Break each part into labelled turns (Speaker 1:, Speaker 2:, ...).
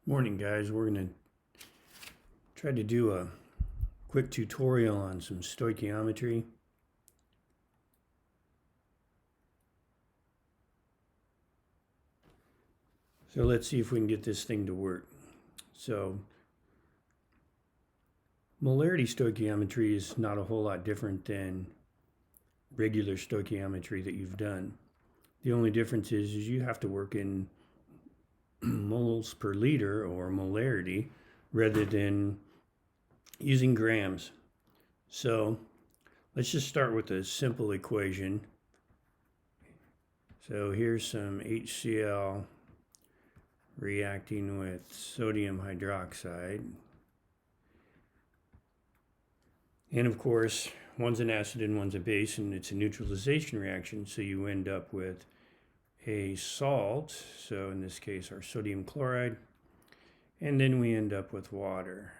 Speaker 1: Morning, guys. We're going to try to do a quick tutorial on some stoichiometry. So let's see if we can get this thing to work. So molarity stoichiometry is not a whole lot different than regular stoichiometry that you've done. The only difference is you have to work in moles per liter or molarity rather than using grams. So let's just start with a simple equation. So here's some HCl reacting with sodium hydroxide. And of course, one's an acid and one's a base, and it's a neutralization reaction, so you end up with a salt, so in this case our sodium chloride, and then we end up with water.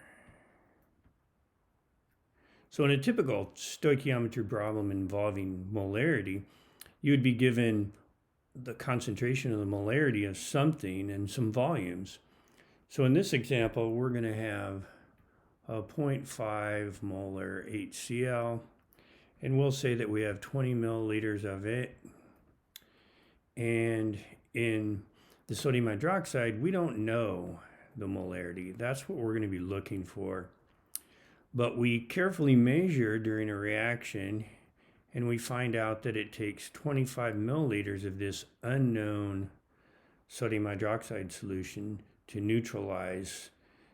Speaker 1: So in a typical stoichiometry problem involving molarity, you would be given the concentration of the molarity of something and some volumes. So in this example, we're going to have a 0.5 molar HCl, and we'll say that we have 20 milliliters of it. And in the sodium hydroxide, we don't know the molarity. That's what we're going to be looking for. But we carefully measure during a reaction, and we find out that it takes 25 milliliters of this unknown sodium hydroxide solution to neutralize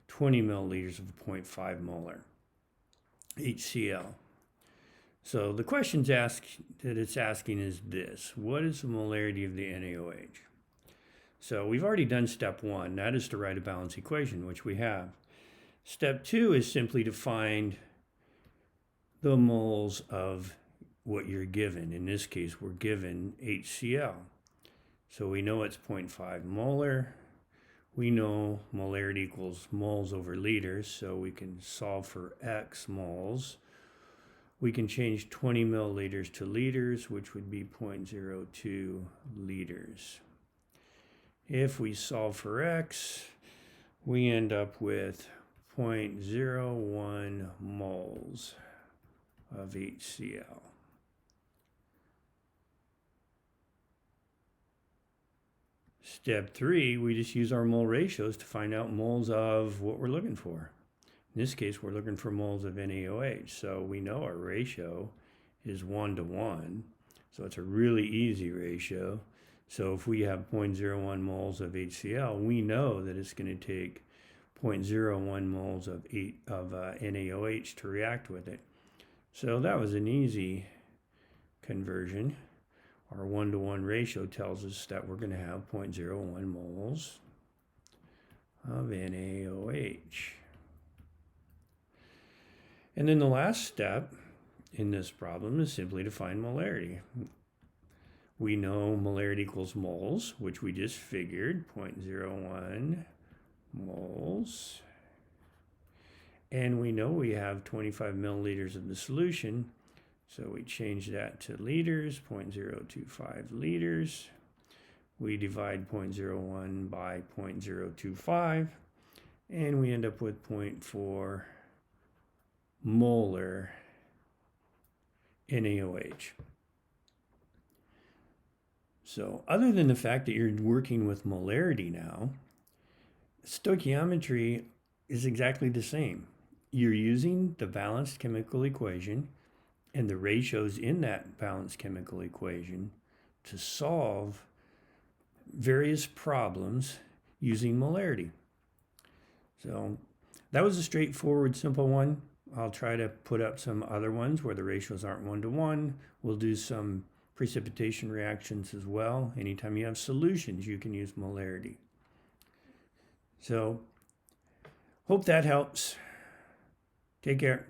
Speaker 1: 20 milliliters of 0.5 molar HCl. So the question that it's asking is this: what is the molarity of the NaOH? So we've already done step one, that is to write a balance equation, which we have. Step two is simply to find the moles of what you're given. In this case, we're given HCl. So we know it's 0.5 molar. We know molarity equals moles over liters, so we can solve for X moles. We can change 20 milliliters to liters, which would be 0.02 liters. If we solve for X, we end up with 0.01 moles of HCl. Step three, we just use our mole ratios to find out moles of what we're looking for. In this case, we're looking for moles of NaOH, so we know our ratio is 1 to 1, so it's a really easy ratio. So if we have 0.01 moles of HCl, we know that it's going to take 0.01 moles of NaOH to react with it. So that was an easy conversion. Our 1 to 1 ratio tells us that we're going to have 0.01 moles of NaOH. And then the last step in this problem is simply to find molarity. We know molarity equals moles, which we just figured, 0.01 moles. And we know we have 25 milliliters of the solution, so we change that to liters, 0.025 liters. We divide 0.01 by 0.025, and we end up with 0.4 molar NaOH. So other than the fact that you're working with molarity now, stoichiometry is exactly the same. You're using the balanced chemical equation and the ratios in that balanced chemical equation to solve various problems using molarity. So that was a straightforward, simple one. I'll try to put up some other ones where the ratios aren't 1 to 1. We'll do some precipitation reactions as well. Anytime you have solutions, you can use molarity. So hope that helps. Take care.